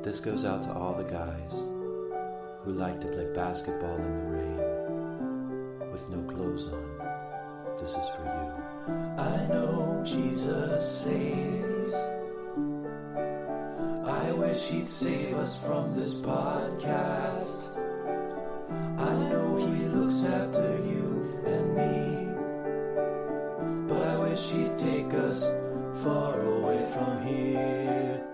This goes out to all the guys who like to play basketball in the rain with no clothes on. This is for you. I know Jesus saves. I wish he'd save us from this podcast. I know he looks after you and me, but I wish he'd take us far away from here.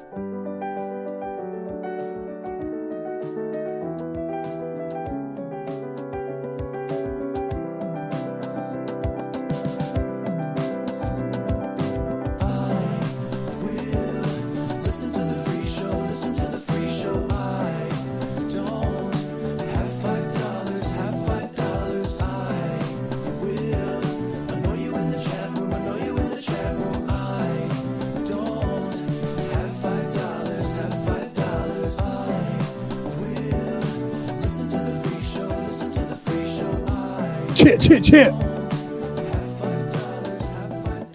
Chit.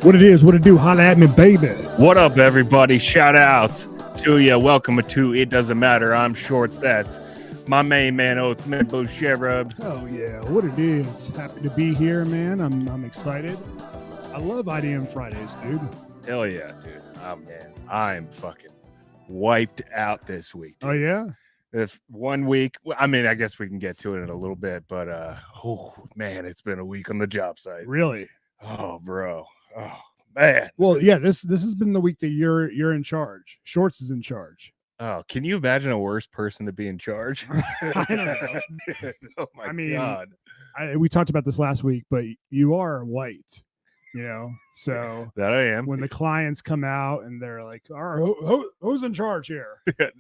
What it is, what it do, holla at me, baby. What up, everybody? Shout outs to you. Welcome to It Doesn't Matter. I'm Shorts. That's my main man, Othello Sherrod. Oh, yeah, what it is. Happy to be here, man. I'm excited. I love IDM Fridays, dude. Hell yeah, dude. Oh, man. I'm fucking wiped out this week, dude. Oh, yeah? If 1 week, I mean, I guess we can get to it in a little bit, but oh man, it's been a week on the job site. Really? Oh, bro. Oh, man. Well, yeah, this has been the week that you're in charge. Shorts is in charge. Oh, can you imagine a worse person to be in charge? I don't know. Oh my God. We talked about this last week, but you are white, you know, so That I am. when the clients come out and they're like, all right, who's in charge here?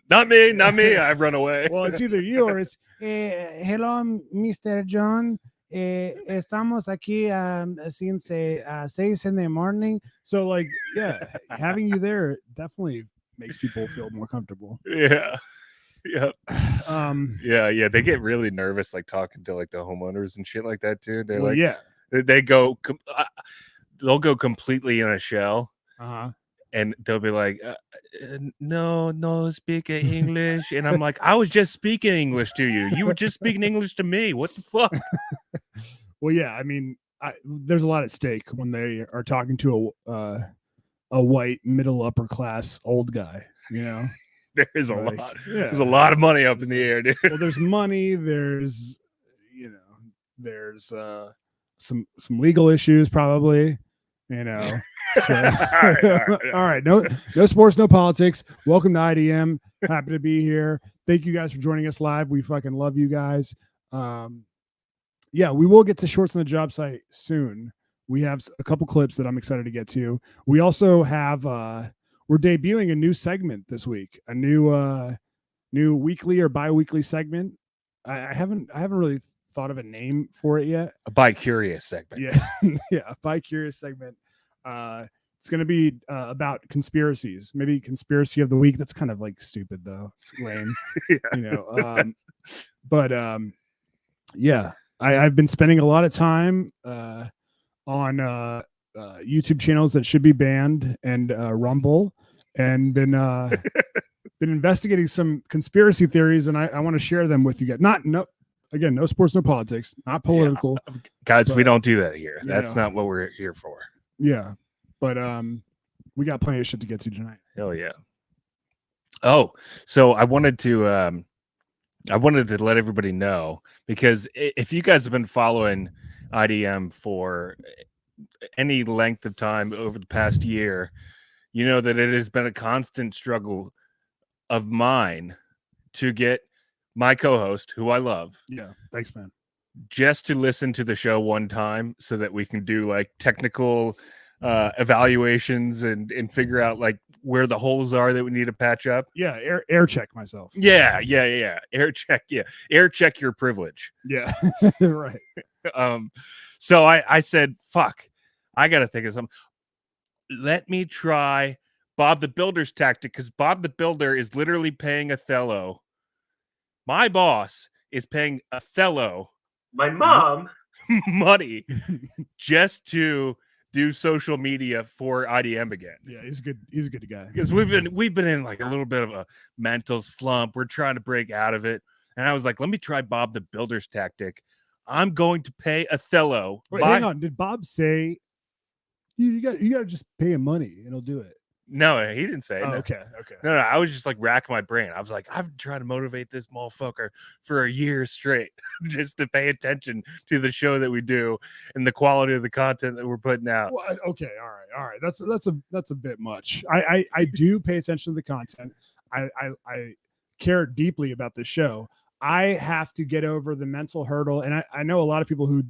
Not me. I've run away. Well, it's either you or it's hello, Mr. John. Estamos aquí since 6 in the morning. So, like, yeah, having you there definitely makes people feel more comfortable. Yeah. Yep. Yeah. They get really nervous, like talking to like the homeowners and shit like that too. They're Well, like, yeah. They'll go completely in a shell. And they'll be like, no, speak English. And I'm like, I was just speaking English to you. You were just speaking English to me. What the fuck? Well, yeah, I mean, there's a lot at stake when they are talking to a white middle upper class old guy, you know? There's a lot. Yeah. There's a lot of money up in the air, dude. Well, there's money. There's some legal issues probably, you know. So, all right. No sports, no politics. Welcome to IDM. Happy to be here. Thank you guys for joining us live. We fucking love you guys. Yeah, we will get to Shorts on the job site soon. We have a couple clips that I'm excited to get to. We also have we're debuting a new segment this week, a new weekly or bi-weekly segment. I haven't really thought of a name for it yet. A bi-curious segment. Yeah, a bi-curious segment. It's going to be about conspiracies, maybe conspiracy of the week. That's kind of like stupid though. It's lame, yeah. You know. But yeah, I've been spending a lot of time on YouTube channels that should be banned and Rumble, and been investigating some conspiracy theories, and I want to share them with you guys. No sports, no politics, not political. Yeah. Guys, but we don't do that here. That's know. not what we're here for. Yeah. But we got plenty of shit to get to tonight. Hell yeah. Oh, so I wanted to let everybody know, because if you guys have been following IDM for any length of time over the past year, you know that it has been a constant struggle of mine to get my co-host, who I love. Yeah. Thanks, man. Just to listen to the show one time so that we can do like technical evaluations and figure out like where the holes are that we need to patch up. Yeah, air check myself. Yeah. Air check your privilege. Yeah. Right. So I said, fuck, I gotta think of something. Let me try Bob the Builder's tactic, because Bob the Builder is literally paying Othello. My boss is paying Othello, my mom, money just to do social media for IDM again. Yeah, he's good. He's a good guy. Because we've been in like a little bit of a mental slump. We're trying to break out of it. And I was like, let me try Bob the Builder's tactic. I'm going to pay Othello. Wait, hang on. Did Bob say you got to just pay him money and he'll do it? No, he didn't say. Oh, No. okay. No, I was just like racking my brain. I was like, I've been trying to motivate this motherfucker for a year straight just to pay attention to the show that we do and the quality of the content that we're putting out. Well, okay, all right. That's a bit much. I do pay attention to the content. I care deeply about the show. I have to get over the mental hurdle, and I know a lot of people who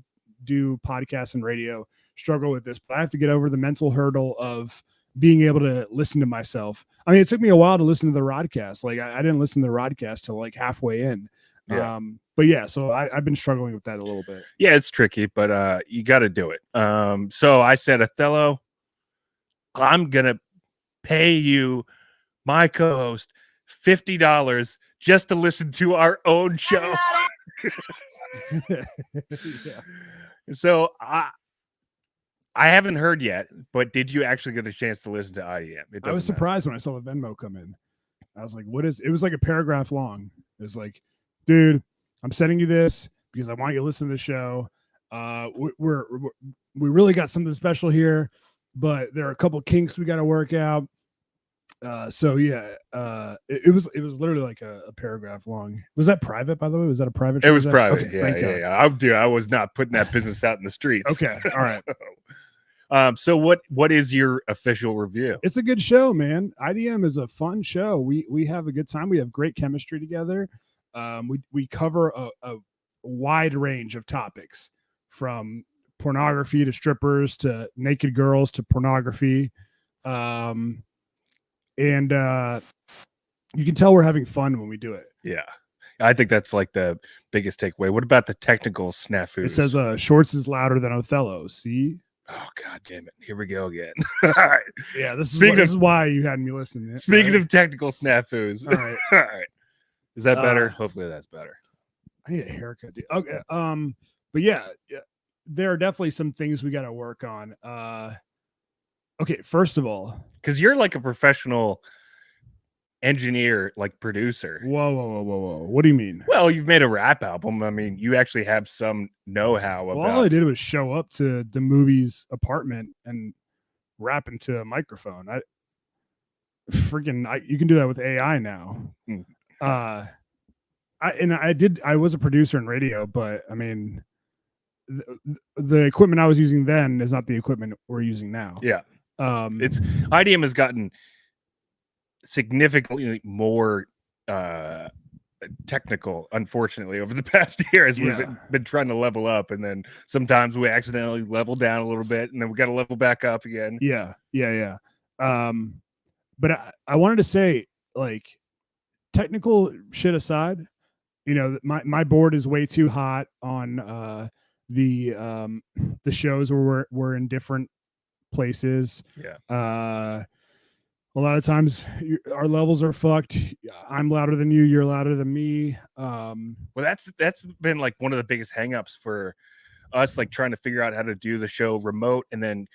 do podcasts and radio struggle with this, but I have to get over the mental hurdle of being able to listen to myself. I mean, it took me a while to listen to the Rodcast. Like I didn't listen to the Rodcast till like halfway in. Yeah. But yeah, so I've been struggling with that a little bit. Yeah, it's tricky, but you got to do it. So I said, Othello, I'm gonna pay you, my co-host, $50 just to listen to our own show. Yeah. So I haven't heard yet, but did you actually get a chance to listen to IDM? I was surprised when I saw the Venmo come in. I was like, what is it? Was like a paragraph long. It was like, dude, I'm sending you this because I want you to listen to the show. We really got something special here, but there are a couple kinks we got to work out. So yeah, it was literally like a paragraph long. Was that private, by the way? Was that a private show? It was private. Okay, Yeah. I was not putting that business out in the streets. Okay. All right. So what is your official review? It's a good show, man. IDM is a fun show. We have a good time. We have great chemistry together. We cover a wide range of topics, from pornography to strippers to naked girls to pornography. And you can tell we're having fun when we do it. Yeah. I think that's like the biggest takeaway. What about the technical snafus? It says Shorts is louder than Othello. See? Oh, God damn it. Here we go again. All right. Yeah, this is why you had me listening. Speaking of technical snafus. All right. All right. Is that better? Hopefully that's better. I need a haircut, dude. Okay. But yeah, there are definitely some things we got to work on. Okay, first of all, because you're like a professional engineer, like producer. Whoa. What do you mean? Well, you've made a rap album. I mean, you actually have some know-how about. All I did was show up to the movie's apartment and rap into a microphone. You can do that with AI now. I was a producer in radio, but I mean, the equipment I was using then is not the equipment we're using now. Yeah. It's IDM has gotten significantly more technical, unfortunately, over the past year as we've been trying to level up, and then sometimes we accidentally level down a little bit, and then we got to level back up again. Yeah. But I wanted to say, like, technical shit aside, you know, my board is way too hot on the shows where we're in different places. Yeah. A lot of times our levels are fucked. I'm louder than you. You're louder than me. Well, that's been like one of the biggest hangups for us, like trying to figure out how to do the show remote and then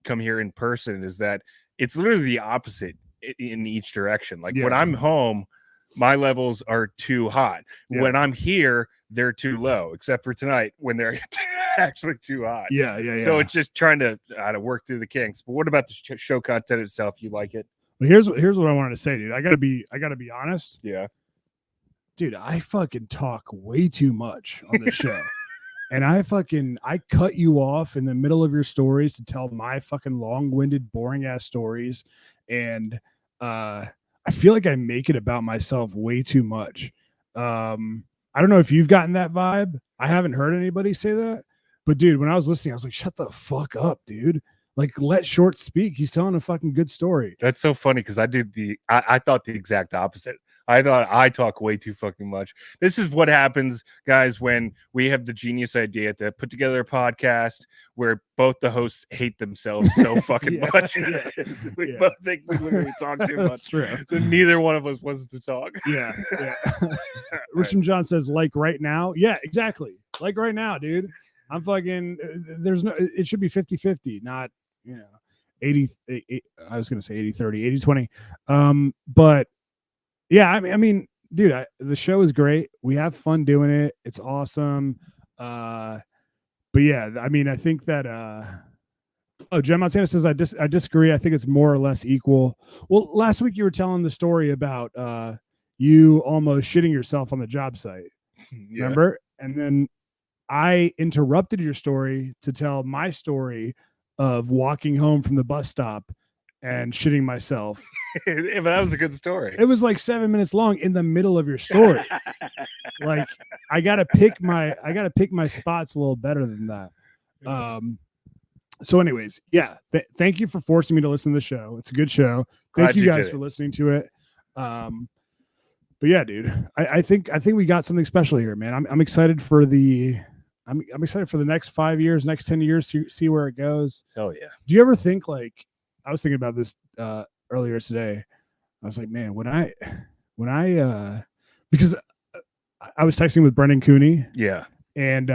come here in person, is that it's literally the opposite in each direction. Like when I'm home, my levels are too hot. Yeah. When I'm here, they're too low, except for tonight when they're actually too hot. Yeah. So it's just trying to work through the kinks. But what about the show content itself? You like it? Well, here's what I wanted to say, dude. I gotta be honest. Yeah. Dude, I fucking talk way too much on this show. And I cut you off in the middle of your stories to tell my fucking long-winded, boring ass stories. And I feel like I make it about myself way too much. I don't know if you've gotten that vibe. I haven't heard anybody say that. But dude, when I was listening, I was like, shut the fuck up, dude. Like, let Short speak. He's telling a fucking good story. That's so funny because I thought the exact opposite. I thought I talk way too fucking much. This is what happens, guys, when we have the genius idea to put together a podcast where both the hosts hate themselves so fucking much. We both think we literally talk too much. That's true. So neither one of us wants to talk. Yeah. Richard John says, like right now. Yeah, exactly. Like right now, dude. I'm fucking, it should be 50-50, not 80, I was going to say 80-30, 80-20. But yeah, I mean, dude, the show is great. We have fun doing it. It's awesome. But yeah, I mean, I think that, Jen Montana says, I disagree. I think it's more or less equal. Well, last week you were telling the story about, you almost shitting yourself on the job site. Remember? And then I interrupted your story to tell my story of walking home from the bus stop and shitting myself. Yeah, but that was a good story. It was like 7 minutes long in the middle of your story. Like I gotta pick my spots a little better than that. So anyways, yeah, thank you for forcing me to listen to the show. It's a good show. Thank you guys for listening to it. But yeah, dude, I think we got something special here, man. I'm excited for the I'm excited for the next 5 years, next 10 years, see where it goes. Hell yeah. Do you ever think, like, I was thinking about this earlier today. I was like, man, when I because I was texting with Brendan Cooney. Yeah. And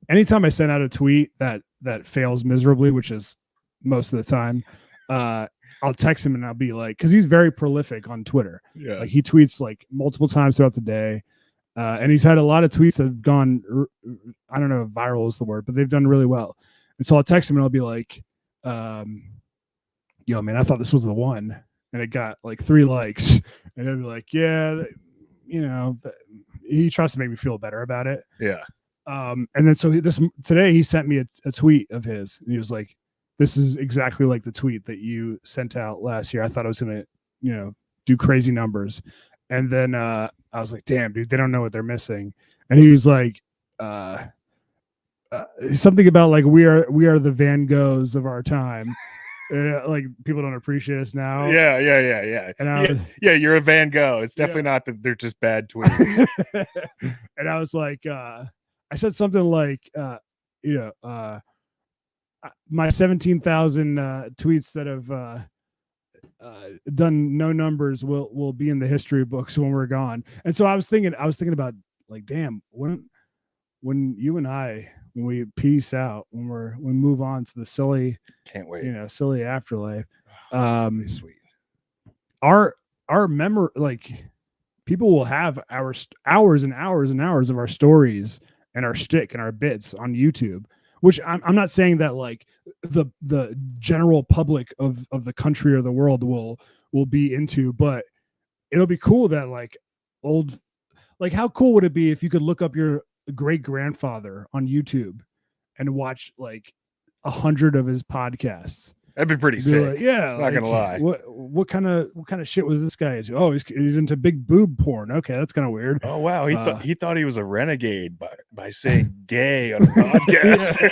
anytime I send out a tweet that fails miserably, which is most of the time, I'll text him and I'll be like, because he's very prolific on Twitter. Yeah. Like he tweets like multiple times throughout the day. And he's had a lot of tweets that have gone, I don't know if viral is the word, but they've done really well. And so I'll text him and I'll be like, yo, man, I thought this was the one. And it got like 3 likes. And he'll be like, yeah, he tries to make me feel better about it. Yeah. And then so today he sent me a tweet of his. And he was like, this is exactly like the tweet that you sent out last year. I thought I was going to, do crazy numbers. And then I was like, damn, dude, they don't know what they're missing. And he was like, something about like, we are the Van Goghs of our time. Like people don't appreciate us now. Yeah. And you're a Van Gogh. It's definitely not that they're just bad tweets. And I was like, I said something like, my 17,000 tweets that have done no numbers will be in the history books when we're gone. And so I was thinking about like, damn, when you and I, when we peace out, when we move on to the silly, can't wait, silly afterlife, sweet. Our memory, like people will have hours and hours and hours of our stories and our shtick and our bits on YouTube, which I'm not saying that like the general public of the country or the world will be into, but it'll be cool that like how cool would it be if you could look up your great grandfather on YouTube and watch like 100 of his podcasts? That'd be pretty sick. Like, yeah, not gonna lie. What kind of shit was this guy into? Oh, he's into big boob porn. Okay, that's kind of weird. Oh wow, he thought he was a renegade by saying gay on a podcast.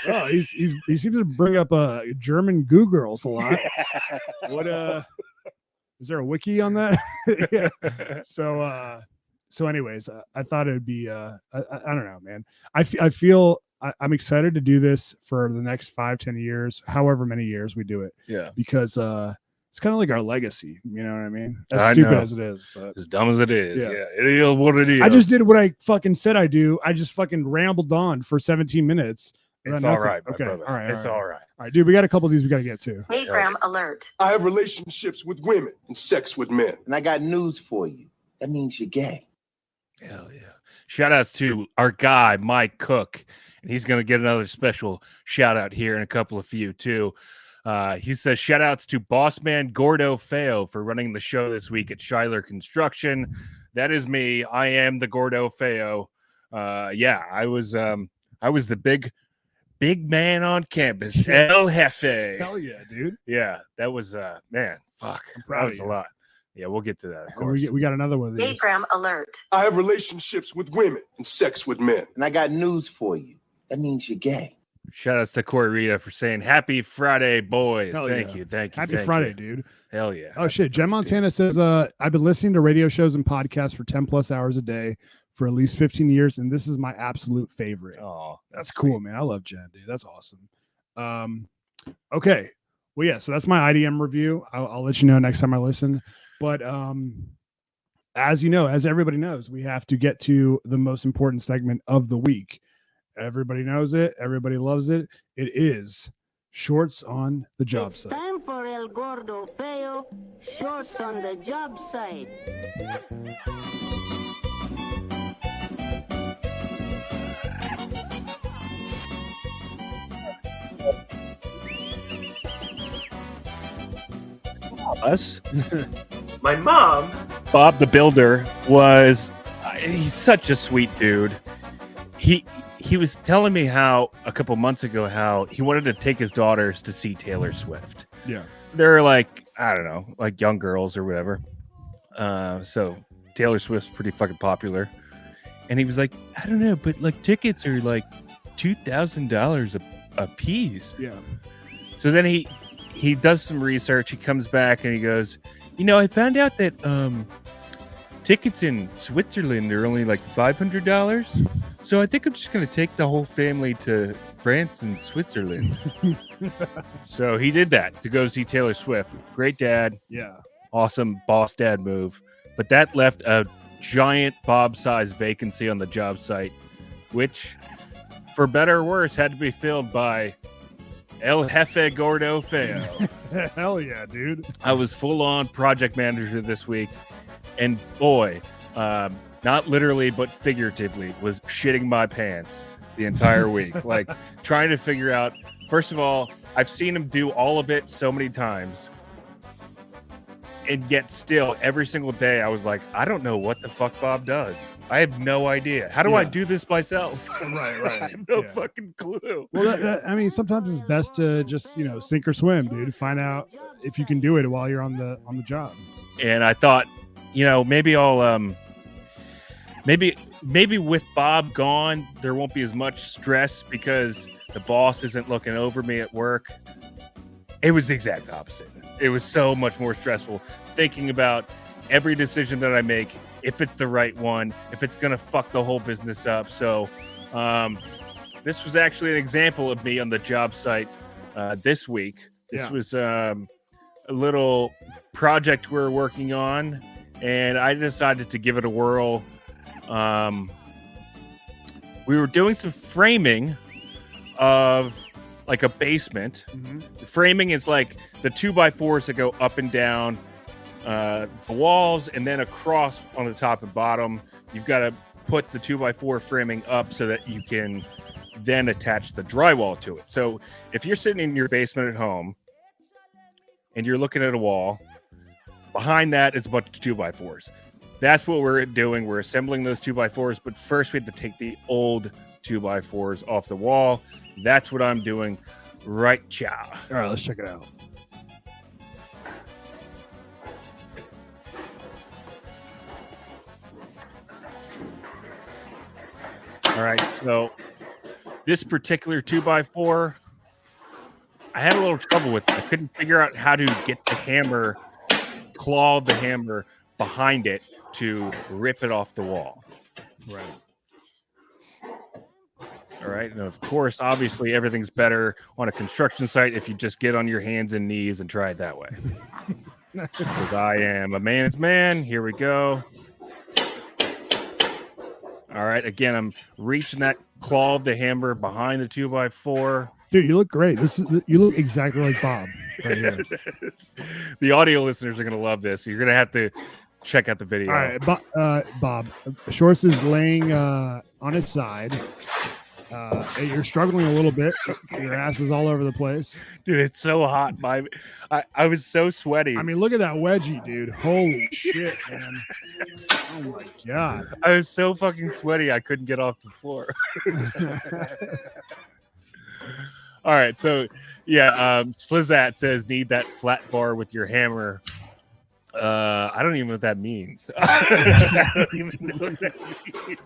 Oh, he seems to bring up German goo girls a lot. What is there a wiki on that? Yeah. So anyways, I thought it'd be I don't know, man. I feel I'm excited to do this for the next 5-10 years, however many years we do it. Yeah. Because it's kind of like our legacy. You know what I mean? As stupid as it is, but as dumb as it is. Yeah. It is what it is. I just did what I fucking said I do. I just fucking rambled on for 17 minutes. It's all right. Okay. Brother. All right. It's all right. All right, dude. We got a couple of these we got to get to. Hey, Graham, alert. I have relationships with women and sex with men. And I got news for you. That means you're gay. Hell yeah. Shout outs to our guy, Mike Cook. And he's going to get another special shout out here in a couple of few too. He says shout outs to boss man Gordo Feo for running the show this week at Schuyler Construction. That is me. I am the Gordo Feo. Yeah, I was the big man on campus. El Jefe. Hell yeah, dude. Yeah, that was man, fuck. That was a lot. Yeah, we'll get to that, of course. We got another one of these. Hey, Graham, alert. I have relationships with women and sex with men. And I got news for you. That means you're gay. Shout outs to Corey Rita for saying happy Friday, boys. Hell Thank yeah. you. Happy Friday, dude. Hell yeah. Oh shit. Jen Montana says, I've been listening to radio shows and podcasts for 10 plus hours a day for at least 15 years, and this is my absolute favorite. Oh, that's cool, man. I love Jen, dude. That's awesome. Okay. Well, yeah, so that's my IDM review. I'll let you know next time I listen. But as you know, as everybody knows, we have to get to the most important segment of the week. Everybody knows it. Everybody loves it. It is shorts on the job It's site. time for El Gordo Feo, shorts on the job site. Us. My mom. Bob the Builder he's such a sweet dude. He was telling me how a couple months ago how he wanted to take his daughters to see Taylor Swift. Yeah. They're like, I don't know, like young girls or whatever. So Taylor Swift's pretty fucking popular. And he was like, I don't know, but like tickets are like $2,000 a piece. Yeah. So then he does some research. He comes back and he goes, I found out that tickets in Switzerland are only like $500. So I think I'm just going to take the whole family to France and Switzerland. So he did that to go see Taylor Swift. Great dad. Yeah. Awesome boss dad move. But that left a giant Bob-sized vacancy on the job site, which, for better or worse, had to be filled by El Jefe Gordo Feo. Hell yeah, dude. I was full-on project manager this week, and boy, not literally but figuratively, was shitting my pants the entire week. Like, trying to figure out, first of all, I've seen him do all of it so many times, and yet still, every single day, I was like, I don't know what the fuck Bob does. I have no idea. How do I do this myself? Right. I have no fucking clue. Well, I mean, sometimes it's best to just, sink or swim, dude. Find out if you can do it while you're on the job. And I thought, maybe I'll maybe with Bob gone, there won't be as much stress because the boss isn't looking over me at work. It was the exact opposite. It was so much more stressful thinking about every decision that I make, if it's the right one, if it's going to fuck the whole business up. So this was actually an example of me on the job site this week. This was a little project we're working on, and I decided to give it a whirl. We were doing some framing of like a basement. Mm-hmm. The framing is like the 2x4s that go up and down the walls, and then across on the top and bottom. You've got to put the 2x4 framing up so that you can then attach the drywall to it. So if you're sitting in your basement at home and you're looking at a wall, behind that is a bunch of 2x4s. That's what we're doing. We're assembling those 2x4s, but first we have to take the old 2x4s off the wall. That's what I'm doing right now. All right, let's check it out. All right, so this particular 2x4, I had a little trouble with it. I couldn't figure out how to get the hammer, claw the hammer behind it to rip it off the wall. Right. All right. And of course, obviously, everything's better on a construction site if you just get on your hands and knees and try it that way. Because I am a man's man. Here we go. All right. Again, I'm reaching that claw of the hammer behind the 2x4. Dude, you look great. You look exactly like Bob right here. The audio listeners are going to love this. You're going to have to check out the video. All right, Bob. Shorts is laying on his side. You're struggling a little bit. Your ass is all over the place. Dude, it's so hot. I was so sweaty. I mean, look at that wedgie, dude. Holy shit, man. Oh, my God. I was so fucking sweaty, I couldn't get off the floor. All right, so, Slizat says, need that flat bar with your hammer. I don't even know what that means. I don't even know what that means.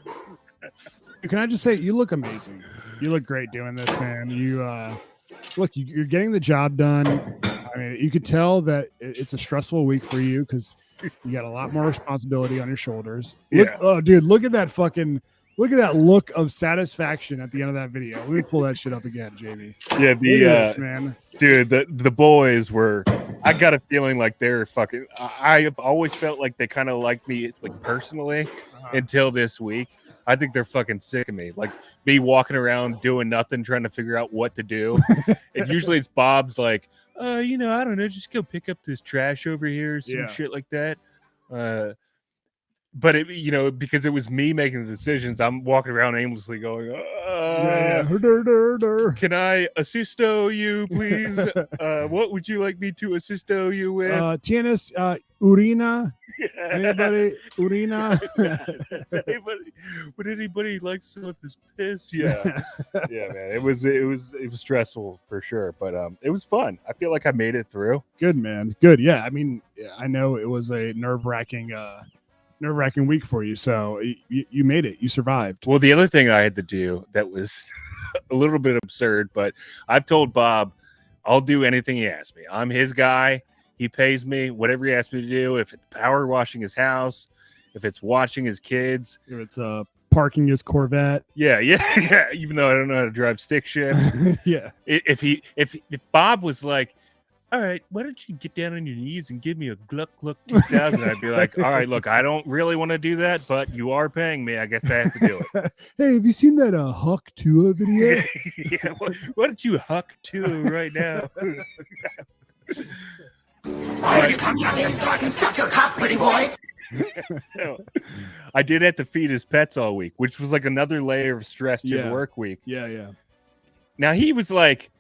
Can I just say, you look amazing. You look great doing this, man. You're getting the job done. I mean, you could tell that it's a stressful week for you because you got a lot more responsibility on your shoulders. Look at that look of satisfaction at the end of that video. Let me pull that shit up again, JB. Yeah, man. Dude, the boys were. I got a feeling like they're fucking. I've always felt like they kind of liked me like personally until this week. I think they're fucking sick of me. Like me walking around doing nothing, trying to figure out what to do. And usually it's Bob's like, I don't know, just go pick up this trash over here, some shit like that. But it, because it was me making the decisions, I'm walking around aimlessly going, can I assisto you, please? What would you like me to assisto you with? Tienes urina? Anybody? Urina? Would anybody like some of this piss? Yeah. Yeah, man. It was stressful for sure, but it was fun. I feel like I made it through. Good, man. Good. Yeah. I mean, I know it was a nerve-wracking week for you, so you made it. You survived. Well, the other thing I had to do that was a little bit absurd, but I've told Bob I'll do anything he asks me. I'm his guy. He pays me whatever he asks me to do. If it's power washing his house, if it's watching his kids, if it's parking his Corvette. Yeah. Even though I don't know how to drive stick shift. Yeah. If Bob was like, all right, why don't you get down on your knees and give me a Gluck 2000? I'd be like, all right, look, I don't really want to do that, but you are paying me. I guess I have to do it. Hey, have you seen that Huck Tua video? Yeah, why don't you Huck Tua right now? Why don't you come down here so I can suck your cock, pretty boy? So, I did have to feed his pets all week, which was like another layer of stress to the work week. Yeah. Now he was like,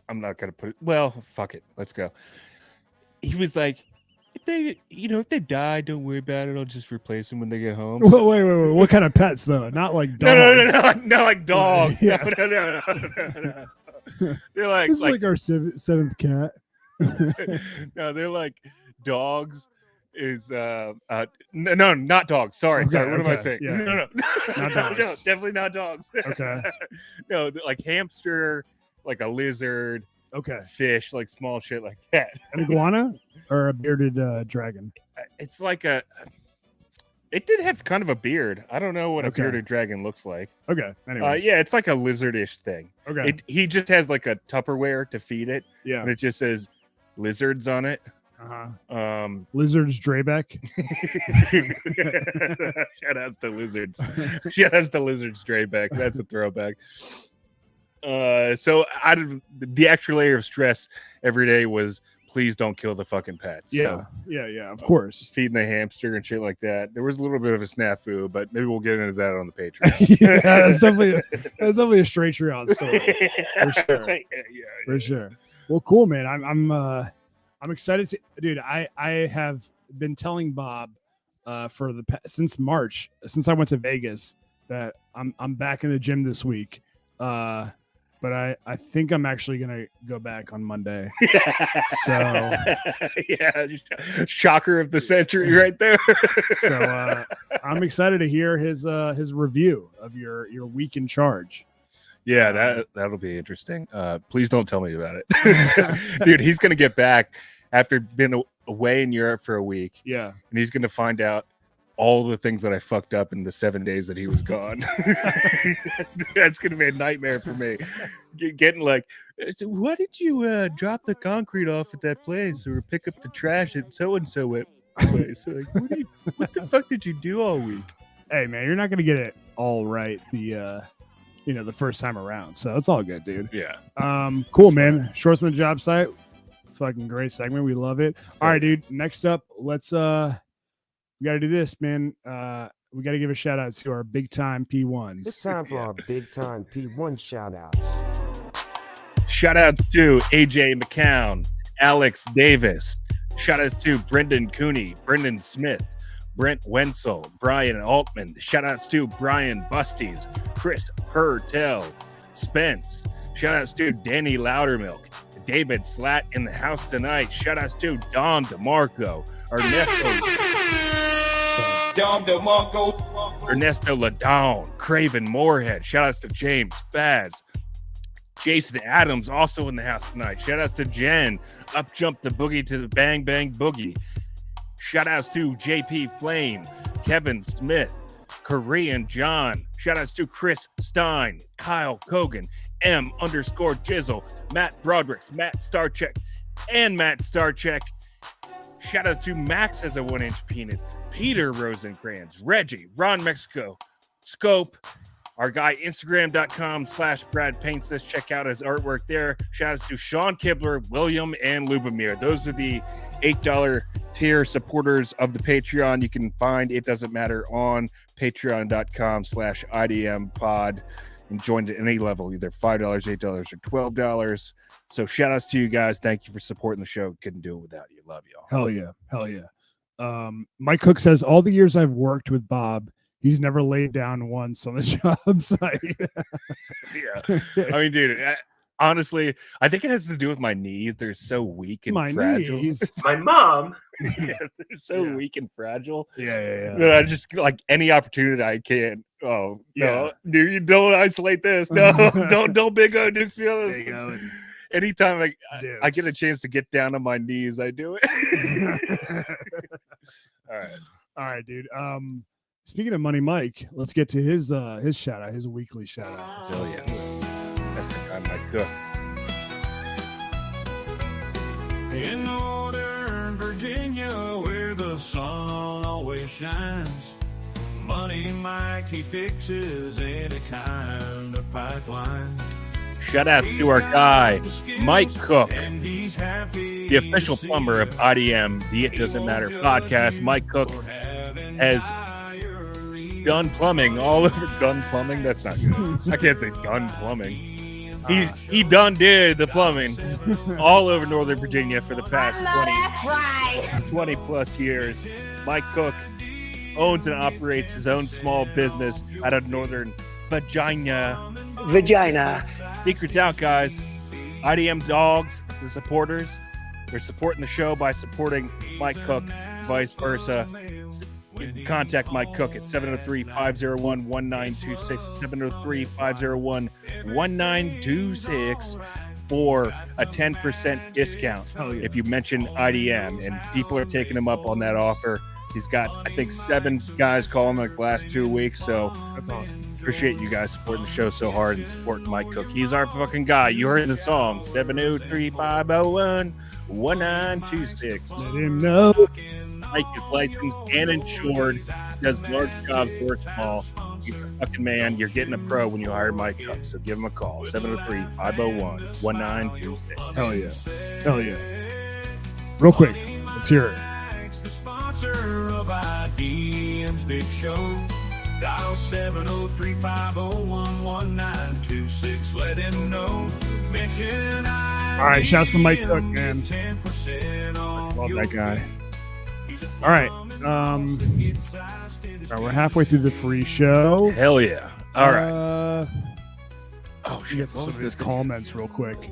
I'm not gonna put it. Well, fuck it. Let's go. He was like, if they die, don't worry about it. I'll just replace them when they get home. Well, wait. What kind of pets though? Not like dogs. No, like dogs. Yeah. No. They're like this is like our seventh cat. No, they're like dogs. Is no, not dogs. Sorry. What am I saying? Yeah. No, not dogs. No, definitely not dogs. Okay. No, like hamster. Like a lizard, fish, like small shit like that. An iguana or a bearded dragon? It's like it did have kind of a beard. I don't know what a bearded dragon looks like. Okay. Anyways. Yeah, it's like a lizardish thing. Okay. He just has like a Tupperware to feed it. Yeah. And it just says lizards on it. Lizards Drebeck. Shout out to lizards. Shout out to lizards Drebeck. That's a throwback. So out of the extra layer of stress every day was please don't kill the fucking pets. Yeah. So, yeah, of course. Feeding the hamster and shit like that. There was a little bit of a snafu, but maybe we'll get into that on the Patreon. Yeah, that's definitely a straight Patreon story. For sure. Yeah. For sure. Well, cool, man. I'm excited to, dude. I have been telling Bob since March, since I went to Vegas, that I'm back in the gym this week. But I think I'm actually gonna go back on Monday. So yeah, shocker of the century right there. So I'm excited to hear his review of your week in charge. Yeah, that'll be interesting. Please don't tell me about it. Dude, he's gonna get back after being away in Europe for a week. Yeah. And he's gonna find out all the things that I fucked up in the 7 days that he was gone. That's going to be a nightmare for me. Getting like, so why did you drop the concrete off at that place or pick up the trash at so-and-so place? So like, what the fuck did you do all week? Hey, man, you're not going to get it all right the first time around. So it's all good, dude. Yeah. Cool, man. Shorts on the job site. Fucking great segment. We love it. All right, dude. Next up, let's we got to do this, man. We got to give a shout out to our big time P1s. It's time for our big time P1 shout out. Shout outs to AJ McCown, Alex Davis. Shout outs to Brendan Cooney, Brendan Smith, Brent Wenzel, Brian Altman. Shout outs to Brian Busties, Chris Hertel, Spence. Shout outs to Danny Loudermilk, David Slat in the house tonight. Shout outs to Don DeMarco, Ernesto Ladon, Craven Moorhead. Shout outs to James Baz, Jason Adams, also in the house tonight. Shout outs to Jen, Up Jump the Boogie to the Bang Bang Boogie. Shout outs to JP Flame, Kevin Smith, Korean John. Shout outs to Chris Stein, Kyle Kogan, M_Jizzle, Matt Broderick, Matt Starcheck, and Matt Starcheck. Shout out to Max has a 1-inch penis, Peter Rosencrantz, Reggie, Ron Mexico, Scope, our guy Instagram.com/Brad Paints this. Check out his artwork there. Shout out to Sean Kibler, William, and Lubomir. Those are the $8 tier supporters of the Patreon. You can find It Doesn't Matter on patreon.com/IDM pod and join at any level, either $5, $8, or $12. So shout outs to you guys. Thank you for supporting the show. Couldn't do it without you. Love y'all. Hell yeah. Hell yeah. Mike Cook says, all the years I've worked with Bob, he's never laid down once on the job site. Yeah. I mean, dude, honestly, I think it has to do with my knees. They're so weak and fragile. Knees. My mom. Yeah, they're so weak and fragile. Yeah. That I just like any opportunity I can. Oh, no, dude, you don't isolate this. No, don't big O Dukes me on this. Anytime I get a chance to get down on my knees, I do it. All right, dude. Speaking of Money Mike, let's get to his shout out, his weekly shout out. Hell yeah. That's the time Mike Cook. In Northern Virginia, where the sun always shines, Money Mike, he fixes any kind of pipeline. Shout outs to our guy, Mike Cook, the official plumber of IDM, the It Doesn't Matter podcast. Mike Cook has done plumbing all over. Done plumbing? That's not good. I can't say done plumbing. He done did the plumbing all over Northern Virginia for the past 20 plus years. Mike Cook owns and operates his own small business out of Northern Virginia. Secrets out, guys. IDM dogs, the supporters, they're supporting the show by supporting Mike Cook, vice versa. Contact Mike Cook at 703-501-1926, 703-501-1926 for a 10% discount if you mention IDM, and people are taking him up on that offer. He's got, I think, 7 guys calling like the last 2 weeks, so that's awesome. Appreciate you guys supporting the show so hard and supporting Mike Cook. He's our fucking guy. You heard the song, 703-501-1926. Let him know. Mike is licensed and insured, does large jobs or small. He's a fucking man. You're getting a pro when you hire Mike Cook, so give him a call, 703-501-1926. Hell yeah. Hell yeah. Real quick, let's hear it. The sponsor of IDM's big show. Dial 703-501-1926. Let him know. Mention all right, shouts to Mike Cook, man. Love that guy. All right. We're halfway through the free show. Hell yeah. All right. Oh shit. What was this comments real quick?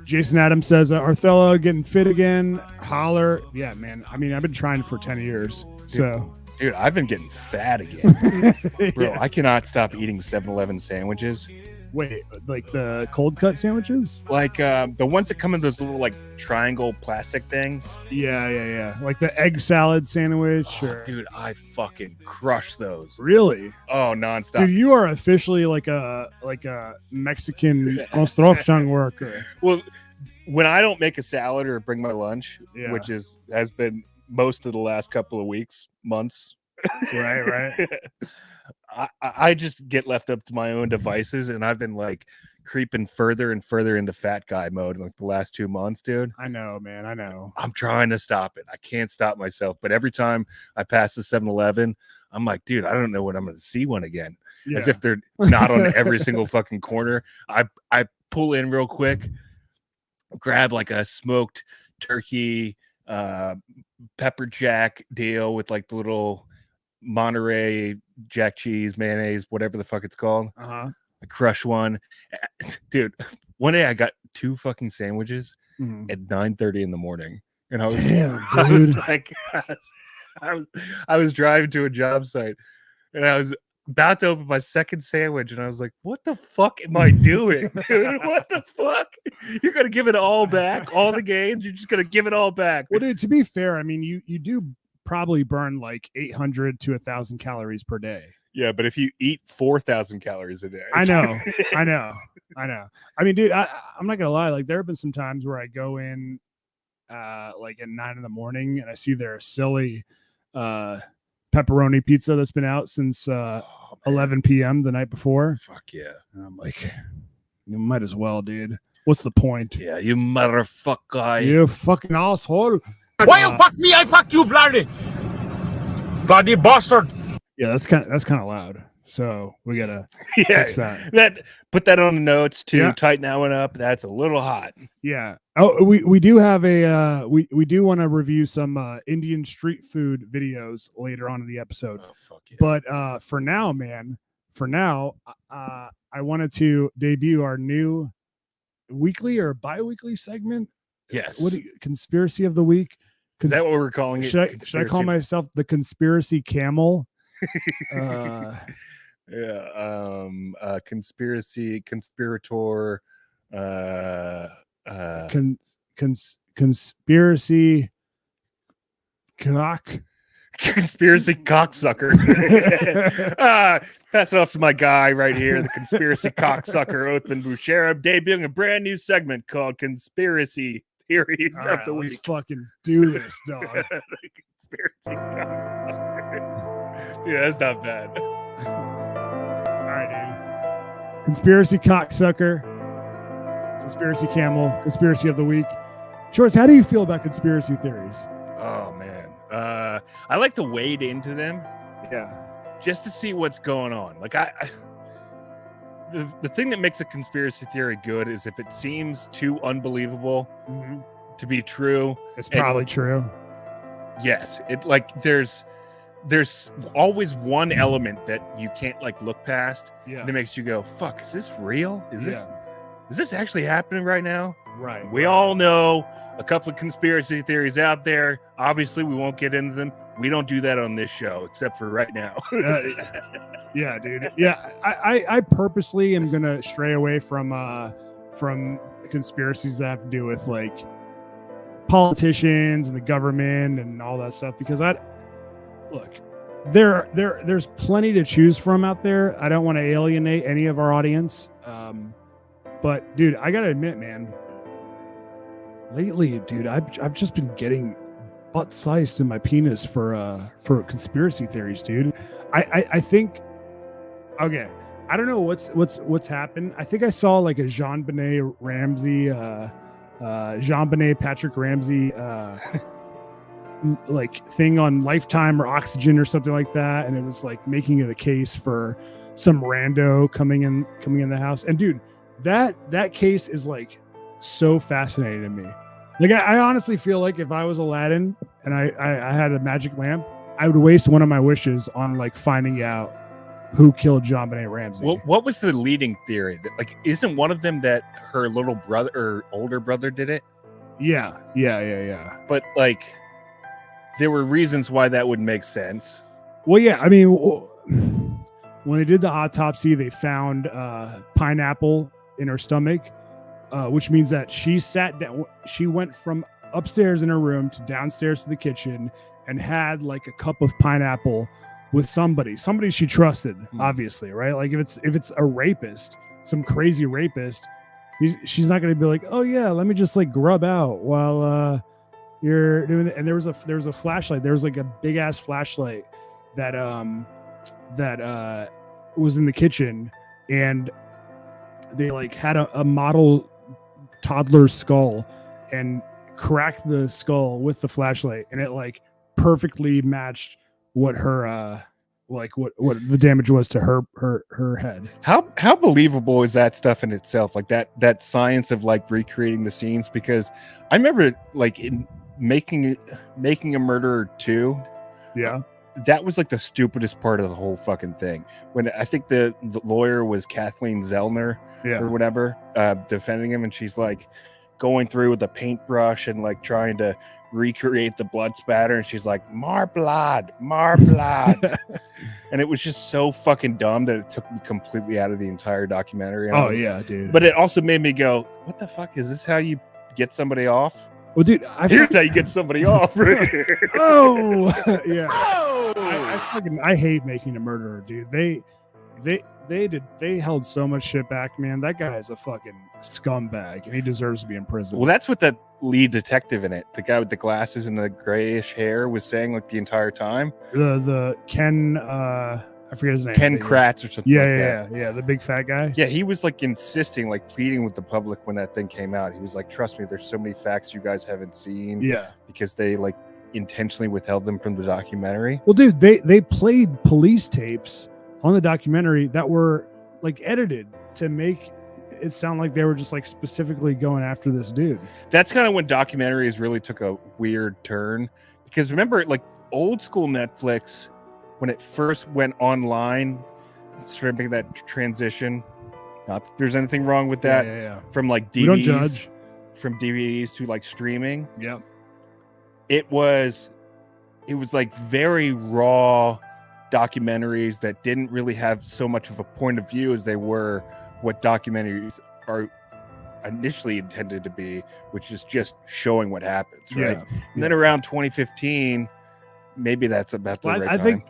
Jason Adams says, Othello getting fit again. Holler. Yeah, man. I mean, I've been trying for 10 years. Dude, I've been getting fat again. Bro, yeah. I cannot stop eating 7-Eleven sandwiches. Wait, like the cold cut sandwiches? Like the ones that come in those little like triangle plastic things? Yeah. Like the egg salad sandwich. Oh, dude, I fucking crush those. Really? Oh, nonstop. Dude, you are officially like a Mexican construction worker. Well, when I don't make a salad or bring my lunch, which has been most of the last couple of weeks, months. Right. I just get left up to my own devices, and I've been like creeping further and further into fat guy mode in like the last 2 months, dude. I know, man. I know. I'm trying to stop it. I can't stop myself. But every time I pass the 7-Eleven, I'm like, dude, I don't know when I'm going to see one again. Yeah. As if they're not on every single fucking corner. I pull in real quick, grab like a smoked turkey, pepper jack deal with like the little Monterey jack cheese, mayonnaise, whatever the fuck it's called. I crush one. Dude, one day I got 2 fucking sandwiches at 9:30 in the morning. And I was, I was driving to a job site and I was about to open my second sandwich and I was like, what the fuck am I doing, dude? What the fuck? You're gonna give it all back, all the gains? You're just gonna give it all back? Well, dude, to be fair, I mean, you do probably burn like 800 to 1,000 calories per day. Yeah, but if you eat 4,000 calories a day, I know. I mean, dude, I'm not gonna lie. Like, there have been some times where I go in like at 9 in the morning, and I see their silly pepperoni pizza that's been out since 11 p.m. the night before. Fuck yeah. And I'm like, you might as well, dude. What's the point? Yeah, you motherfucker. You fucking asshole. Why you fuck me? I fuck you, bloody bastard. Yeah, that's kind of loud. So we gotta fix that. Put that on the notes to Yeah. tighten that one up. That's a little hot. Yeah. Oh, we do have a we do want to review some Indian street food videos later on in the episode. Oh fuck yeah. But for now, man, I wanted to debut our new weekly or bi-weekly segment. Yes. What conspiracy of the week? Is that what we're calling it? Should I call myself the conspiracy camel? Conspirator, conspiracy cock. Conspiracy cocksucker. Pass it off to my guy right here, the conspiracy cocksucker, Othman Boucher, debuting a brand new segment called Conspiracy Theories of the Let's Week. fucking do this, dog. Conspiracy cocksucker. Dude, that's not bad. All right, dude. Conspiracy cocksucker, conspiracy camel, conspiracy of the week. Shorts, how do you feel about conspiracy theories? Oh man, I like to wade into them, just to see what's going on. Like the thing that makes a conspiracy theory good is if it seems too unbelievable to be true. It's probably true. Yes, it like there's always one element that you can't like look past. Yeah. And it makes you go, fuck, is this real? Is this actually happening right now? Right. We all know a couple of conspiracy theories out there. Obviously, we won't get into them. We don't do that on this show, except for right now. Yeah, dude. Yeah, I purposely am gonna stray away from conspiracies that have to do with like politicians and the government and all that stuff, because there's plenty to choose from out there. I don't want to alienate any of our audience, but dude, I gotta admit, man, lately, dude, I've just been getting butt sized in my penis for conspiracy theories, dude. I think, okay, I don't know what's happened. I think I saw like a Jean Benet Patrick Ramsey like thing on Lifetime or Oxygen or something like that, and it was like making it a case for some rando coming in the house. And dude, that case is like so fascinating to me. Like I honestly feel like if I was Aladdin and I had a magic lamp, I would waste one of my wishes on like finding out who killed John Benet Ramsey. Well, what was the leading theory? That, like, isn't one of them that her little brother or older brother did it? Yeah. But like, there were reasons why that would make sense. Well, yeah. I mean, when they did the autopsy, they found pineapple in her stomach, which means that she sat down. She went from upstairs in her room to downstairs to the kitchen and had like a cup of pineapple with somebody she trusted, obviously, right? Like if it's a rapist, some crazy rapist, she's not going to be like, oh yeah, let me just like grub out while you're doing it. And there was a flashlight. There was like a big ass flashlight that was in the kitchen, and they like had a model toddler skull and cracked the skull with the flashlight, and it like perfectly matched what her what the damage was to her head. How believable is that stuff in itself? Like that science of like recreating the scenes, because I remember like in making a Murderer 2. Yeah. That was like the stupidest part of the whole fucking thing. When I think the lawyer was Kathleen Zellner or whatever, defending him, and she's like going through with a paintbrush and like trying to recreate the blood spatter, and she's like, more blood. And it was just so fucking dumb that it took me completely out of the entire documentary. Yeah, dude. But it also made me go, what the fuck? Is this how you get somebody off? Well, dude, here's how you get somebody off. Right here. Oh, yeah. Oh! I hate Making a Murderer, dude. They held so much shit back, man. That guy is a fucking scumbag, and he deserves to be in prison. Well, that's what that lead detective in it, the guy with the glasses and the grayish hair, was saying like the entire time. The Ken, I forget his name. Ken Kratz or something. Yeah, the big fat guy. Yeah, he was like insisting, like pleading with the public when that thing came out. He was like, "Trust me, there's so many facts you guys haven't seen." Yeah, because they like intentionally withheld them from the documentary. Well, dude, they played police tapes on the documentary that were like edited to make it sound like they were just like specifically going after this dude. That's kind of when documentaries really took a weird turn, because remember, like old school Netflix, when it first went online, started making that transition. Not that there's anything wrong with that. Yeah. From like DVDs, we don't judge. From DVDs to like streaming. Yep. It was like very raw documentaries that didn't really have so much of a point of view as they were what documentaries are initially intended to be, which is just showing what happens, right? Yeah. And then around 2015, maybe that's about the right time.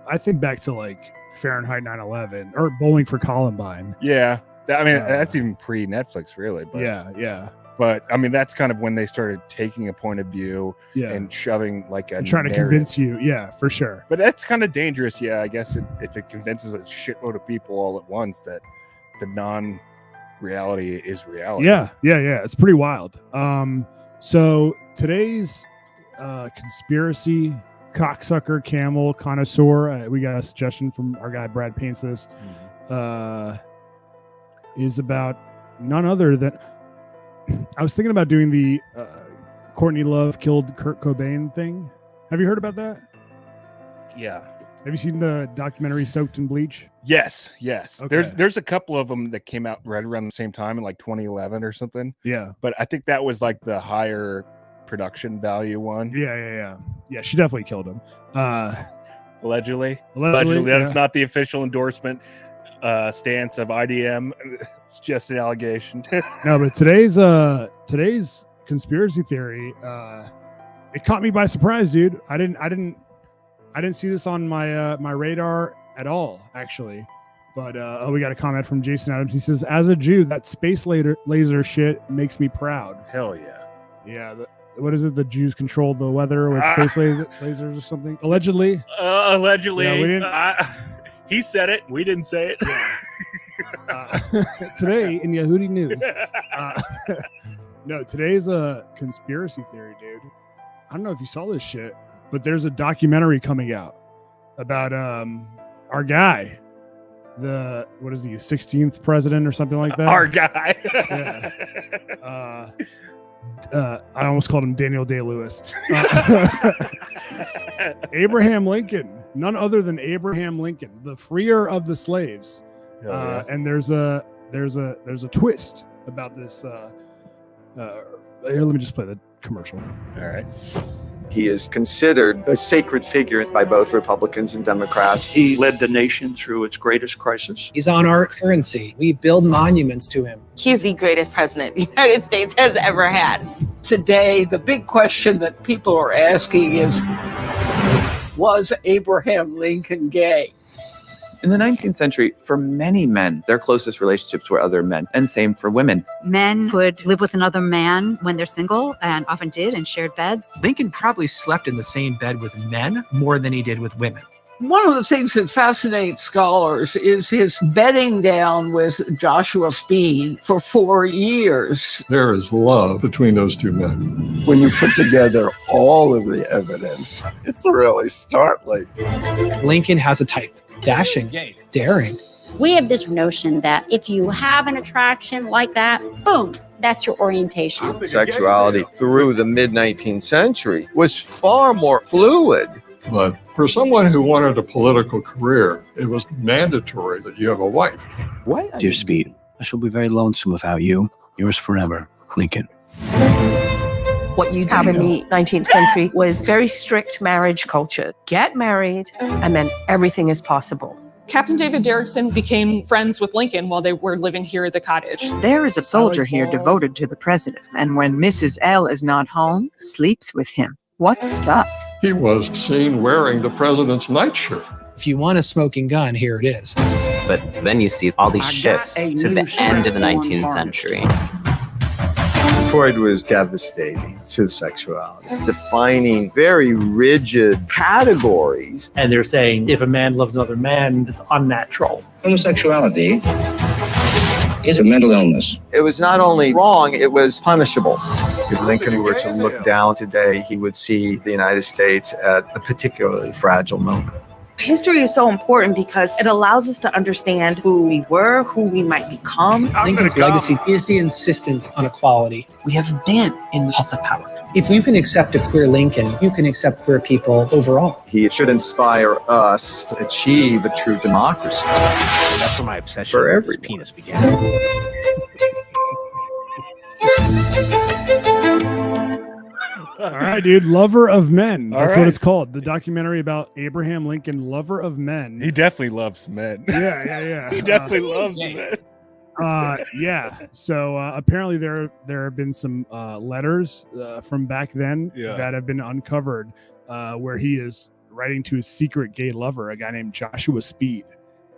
I think back to like Fahrenheit 9/11 or Bowling for Columbine. Yeah, I mean that's even pre-Netflix, really. But yeah. But I mean, that's kind of when they started taking a point of view and shoving like a trying to convince you. Yeah, for sure. But that's kind of dangerous. Yeah, I guess if it convinces a shitload of people all at once that the non-reality is reality. Yeah. It's pretty wild. So today's conspiracy cocksucker camel connoisseur, we got a suggestion from our guy Brad Paints this, is about none other than. I was thinking about doing the Courtney Love killed Kurt Cobain thing. Have you heard about that? Yeah. Have you seen the documentary Soaked in Bleach? Yes. Okay. There's a couple of them that came out right around the same time in like 2011 or something. Yeah. But I think that was like the higher production value one. Yeah. She definitely killed him. Allegedly. Yeah. That's not the official endorsement stance of IDM. It's just an allegation. No, but today's conspiracy theory, it caught me by surprise, dude. I didn't see this on my my radar at all, actually. But we got a comment from Jason Adams. He says, "As a Jew, that space laser shit makes me proud." Hell yeah. Yeah. What is it? The Jews control the weather with space lasers or something? Allegedly. Allegedly. Yeah, we didn't. He said it. We didn't say it. Today in Yehudi News. No, today's a conspiracy theory, dude. I don't know if you saw this shit, but there's a documentary coming out about our guy, the 16th president or something like that. Our guy. Yeah. I almost called him Daniel Day-Lewis. Abraham Lincoln, none other than Abraham Lincoln, the freer of the slaves. And there's a twist about this. Here, let me just play the commercial. All right. He is considered a sacred figure by both Republicans and Democrats. He led the nation through its greatest crisis. He's on our currency. We build monuments to him. He's the greatest president the United States has ever had. Today, the big question that people are asking is, was Abraham Lincoln gay? In the 19th century, for many men, their closest relationships were other men, and same for women. Men could live with another man when they're single, and often did, and shared beds. Lincoln probably slept in the same bed with men more than he did with women. One of the things that fascinates scholars is his bedding down with Joshua Speed for 4 years. There is love between those two men. When you put together all of the evidence, it's really startling. Lincoln has a type. Dashing, daring. We have this notion that if you have an attraction like that, boom, that's your orientation. Sexuality through the mid-19th century was far more fluid. But for someone who wanted a political career, it was mandatory that you have a wife. What? Dear Speed, I shall be very lonesome without you. Yours forever, Lincoln. What you have in the 19th century was very strict marriage culture. Get married, and then everything is possible. Captain David Derrickson became friends with Lincoln while they were living here at the cottage. There is a soldier here devoted to the president, and when Mrs. L is not home, sleeps with him. What stuff? He was seen wearing the president's nightshirt. If you want a smoking gun, here it is. But then you see all these shifts to the end of the 19th century. Freud was devastating to sexuality, defining very rigid categories. And they're saying if a man loves another man, it's unnatural. Homosexuality is a mental illness. It was not only wrong, it was punishable. If Lincoln were to look down today, he would see the United States at a particularly fragile moment. History is so important because it allows us to understand who we were, who we might become. Lincoln's legacy is the insistence on equality. We have been in the house of power. If you can accept a queer Lincoln, you can accept queer people overall. He should inspire us to achieve a true democracy. That's where my obsession for with everyone. his penis began. All right, dude. Lover of Men. All That's right. what it's called. The documentary about Abraham Lincoln, Lover of Men. He definitely loves men. Yeah. He definitely loves men. Yeah. So apparently there have been some letters from back then that have been uncovered where he is writing to his secret gay lover, a guy named Joshua Speed.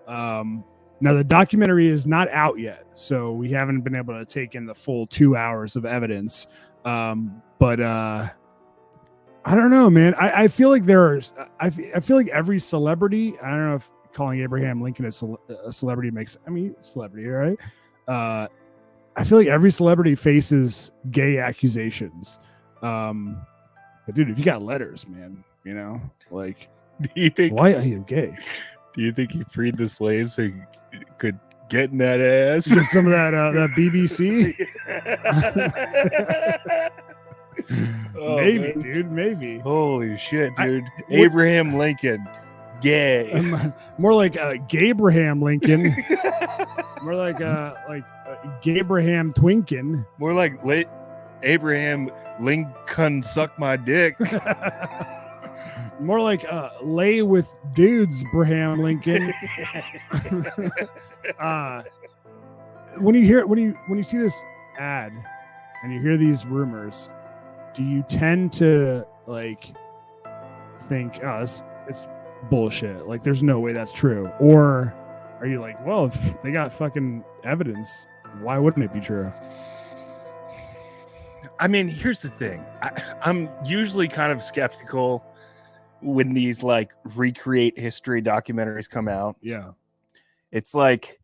Now the documentary is not out yet, so we haven't been able to take in the full 2 hours of evidence. But I don't know, man. I feel like I feel like every celebrity, I don't know if calling Abraham Lincoln a celebrity makes, celebrity, right? I feel like every celebrity faces gay accusations. But dude, if you got letters, man, like, do you think, why are you gay? Do you think he freed the slaves so he could get in that ass? Some of that BBC? Maybe, man. dude, maybe. Holy shit, dude. Abraham Lincoln, gay. More like Gabraham Lincoln. More like Gabraham Twinkin. More like late Abraham Lincoln suck my dick. More like lay with dudes, Abraham Lincoln. When you see this ad and you hear these rumors, do you tend to like think, oh, it's bullshit, like there's no way that's true? Or are you like, well, if they got fucking evidence, why wouldn't it be true? I mean, here's the thing. I'm usually kind of skeptical when these like recreate history documentaries come out. Yeah. It's like,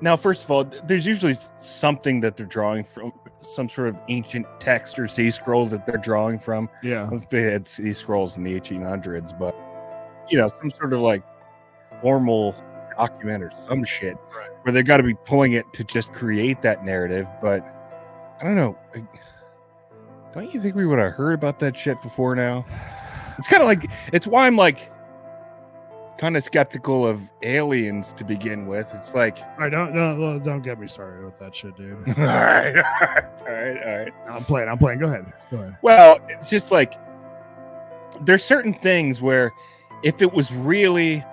now, first of all, there's usually something that they're drawing from, some sort of ancient text or sea scroll that they're drawing from. Yeah. If they had sea scrolls in the 1800s, but some sort of like formal document or some shit, right, where they got to be pulling it to just create that narrative. But I don't know. Don't you think we would have heard about that shit before now? It's kind of like, it's why I'm like kind of skeptical of aliens to begin with. It's like, all right, don't get me started with that shit, dude. all right. I'm playing. Go ahead. Well, it's just like, there's certain things where if it was really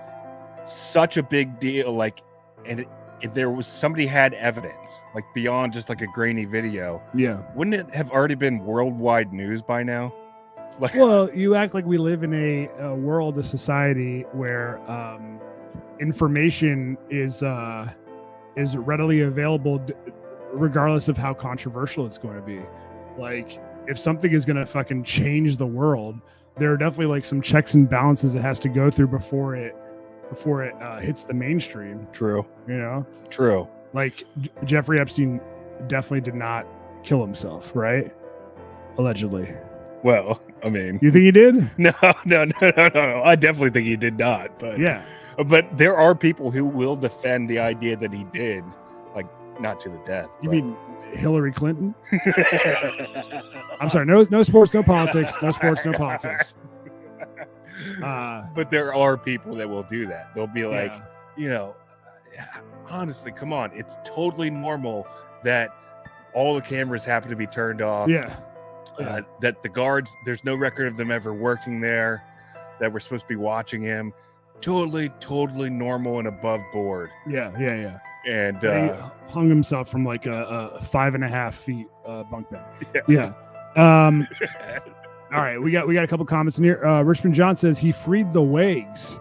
such a big deal, like, and if there was somebody had evidence, like beyond just like a grainy video, yeah, wouldn't it have already been worldwide news by now? Like, well, you act like we live in a world, a society where information is readily available, regardless of how controversial it's going to be. Like, if something is going to fucking change the world, there are definitely like some checks and balances it has to go through before it hits the mainstream. True. True. Like Jeffrey Epstein definitely did not kill himself, right? Allegedly. Well, I mean, you think he did? No. I definitely think he did not. But yeah, but there are people who will defend the idea that he did, like not to the death. You mean Hillary Clinton? I'm sorry. No sports, no politics. No sports, no politics. But there are people that will do that. They'll be like, honestly, come on, it's totally normal that all the cameras happen to be turned off. Yeah. That the guards, there's no record of them ever working there, that we're supposed to be watching him. Totally normal and above board. Yeah. And he hung himself from like a 5.5 feet bunk bed. Yeah. All right, we got a couple comments in here. Richmond John says he freed the Wags.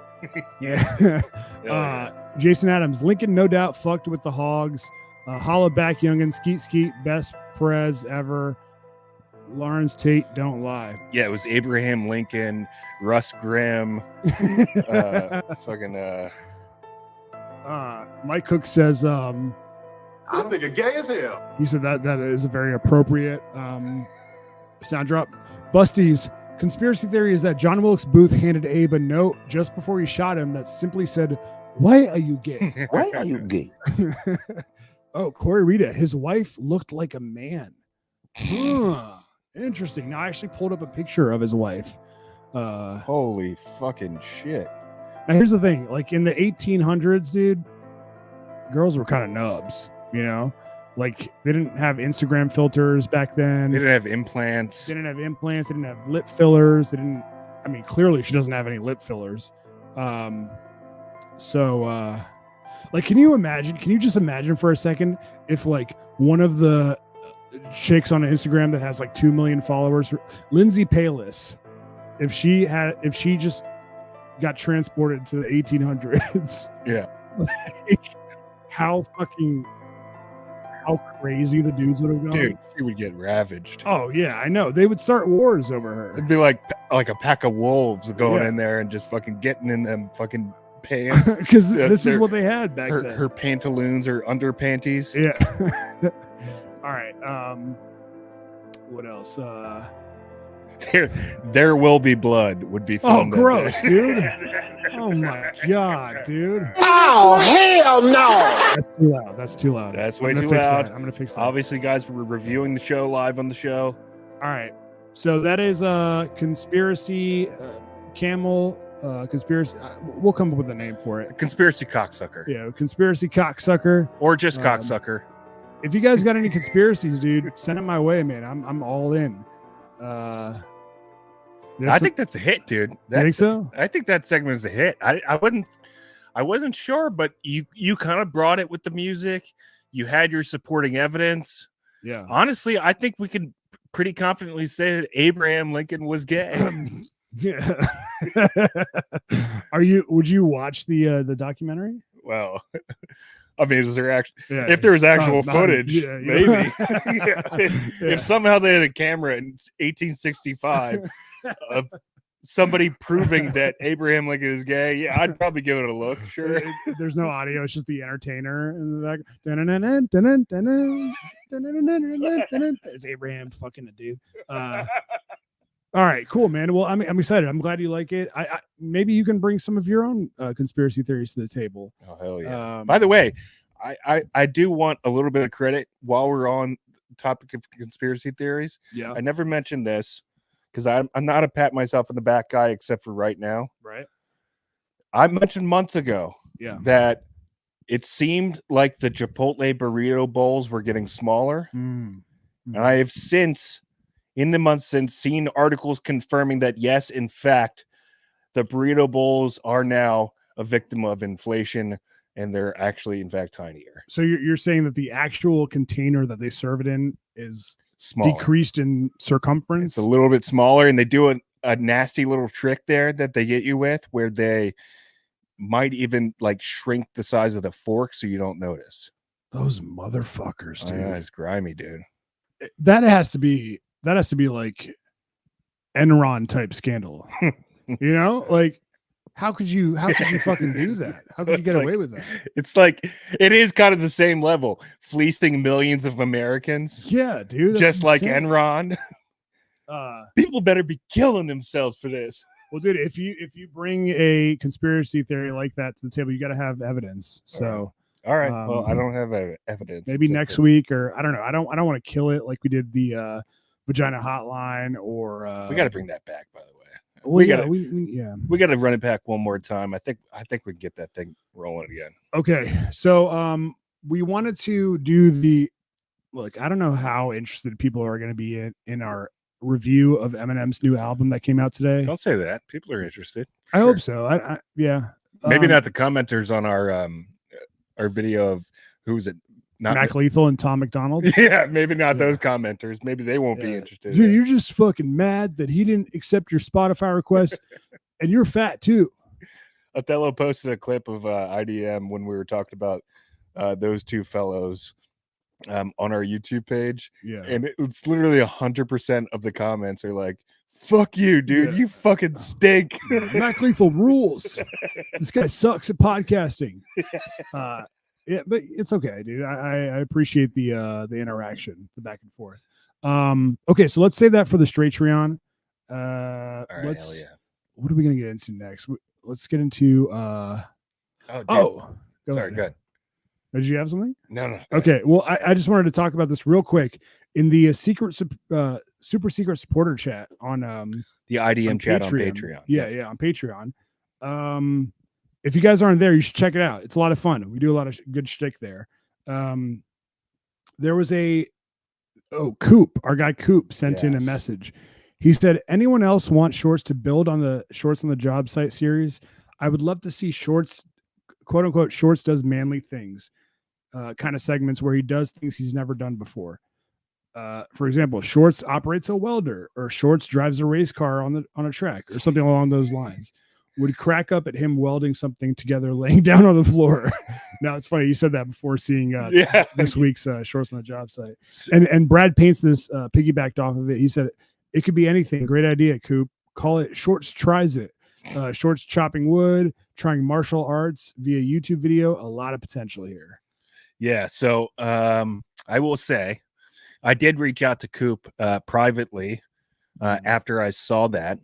Yeah. Jason Adams, Lincoln no doubt fucked with the hogs. Holla back, youngin. Skeet skeet, best prez ever. Lawrence Tate, don't lie. Yeah, it was Abraham Lincoln, Russ Grimm, Mike Cook says, This nigga gay as hell. he said that is a very appropriate sound drop. Busty's conspiracy theory is that John Wilkes Booth handed Abe a note just before he shot him that simply said, "Why are you gay? Why are you gay?" Oh, Corey Rita, his wife looked like a man. Huh. Interesting. Now I actually pulled up a picture of his wife. Holy fucking shit. Now here's the thing, like in the 1800s, dude, girls were kind of nubs, you know? Like they didn't have Instagram filters back then. They didn't have implants. They didn't have lip fillers. Clearly she doesn't have any lip fillers. Like, can you just imagine for a second if like one of the chicks on Instagram that has like 2 million followers, Lindsay Palis, if she just got transported to the 1800s. Yeah. Like, how crazy the dudes would have gone. Dude, she would get ravaged. Oh yeah, I know. They would start wars over her. It'd be like a pack of wolves going Yeah. in there and just fucking getting in them fucking pants. Because this is what they had back then. Her pantaloons or under panties. Yeah. All right. What else? There will be blood would be fun. Oh, gross, dude. Oh my god, dude. Oh, hell no. That's too loud. That's too loud. That's I'm way gonna too fix loud. that. I'm gonna fix that. Obviously, guys, we're reviewing the show live on the show. All right. So that is a conspiracy camel conspiracy. We'll come up with a name for it. Conspiracy cocksucker. Yeah, conspiracy cocksucker. Or just cocksucker. If you guys got any conspiracies, dude, send them my way, man. I'm all in. I think that's a hit, dude. You think so? I think that segment is a hit. I wasn't sure, but you kind of brought it with the music. You had your supporting evidence. Yeah. Honestly, I think we can pretty confidently say that Abraham Lincoln was gay. Yeah. Would you watch the documentary? Well, I mean, is there actually? Yeah, if there was actual not- footage, yeah, maybe. yeah. If somehow they had a camera in 1865 of somebody proving that Abraham Lincoln is gay, yeah, I'd probably give it a look. Sure. There's no audio. It's just the entertainer in the back. It's Abraham fucking a dude. All right, cool, man. Well, I'm excited. I'm glad you like it. I maybe you can bring some of your own conspiracy theories to the table. Oh hell yeah! By the way, I do want a little bit of credit while we're on the topic of conspiracy theories. Yeah, I never mentioned this because I'm not a pat myself in the back guy except for right now. Right. I mentioned months ago. Yeah. That it seemed like the Chipotle burrito bowls were getting smaller, and I have since. In the months since, seen articles confirming that yes, in fact, the burrito bowls are now a victim of inflation, and they're actually, in fact, tinier. So you're saying that the actual container that they serve it in is Smaller. decreased in circumference? It's a little bit smaller, and they do a nasty little trick there that they get you with, where they might even like shrink the size of the fork so you don't notice. Those motherfuckers, dude. Oh, yeah, it's grimy, dude. That has to be like Enron type scandal. You know, like how could you fucking do that? How could you get away with that? It's like it is kind of the same level, fleecing millions of Americans. Yeah, dude. Just like insane. Enron. People better be killing themselves for this. Well, dude, if you bring a conspiracy theory like that to the table, you got to have evidence. So. All right. Well, I don't have evidence. Maybe next week, or I don't know. I don't want to kill it like we did the vagina hotline, or we got to bring that back. By the way, well, we got to run it back one more time. I think we can get that thing rolling again. Okay, so we wanted to do the look. I don't know how interested people are going to be in our review of Eminem's new album that came out today. Don't say that. People are interested. I hope so. Yeah. Maybe not the commenters on our video of who was it? Not Mac Lethal and Tom McDonald. Yeah, maybe not those commenters. Maybe they won't be interested. Dude, you're just fucking mad that he didn't accept your Spotify request, and you're fat too. Othello posted a clip of IDM when we were talking about those two fellows on our YouTube page. Yeah. And it's literally 100% of the comments are like, fuck you, dude. Yeah. You fucking stink. Mac Lethal rules. This guy sucks at podcasting. Yeah, but it's okay, dude. I appreciate the interaction, the back and forth. Okay, so let's save that for the Straight-Treon. All right, hell yeah. What are we gonna get into next? Let's get into Sorry, go good. ahead. Did you have something? No. Okay. Well, I just wanted to talk about this real quick in the super secret supporter chat on the IDM on chat on Patreon. Yeah, on Patreon. If you guys aren't there, you should check it out. It's a lot of fun. We do a lot of good shtick there. There was Coop, our guy Coop sent in a message. He said, anyone else want Shorts to build on the Shorts on the Job Site series? I would love to see Shorts, quote unquote, Shorts does manly things, kind of segments where he does things he's never done before. For example, Shorts operates a welder, or Shorts drives a race car on a track, or something along those lines. Would crack up at him welding something together, laying down on the floor. Now it's funny you said that before seeing this week's Shorts on the Job Site. And Brad Paints this piggybacked off of it. He said it could be anything. Great idea, Coop. Call it Shorts Tries It. Shorts chopping wood, trying martial arts via YouTube video. A lot of potential here. Yeah. So I will say, I did reach out to Coop privately after I saw that,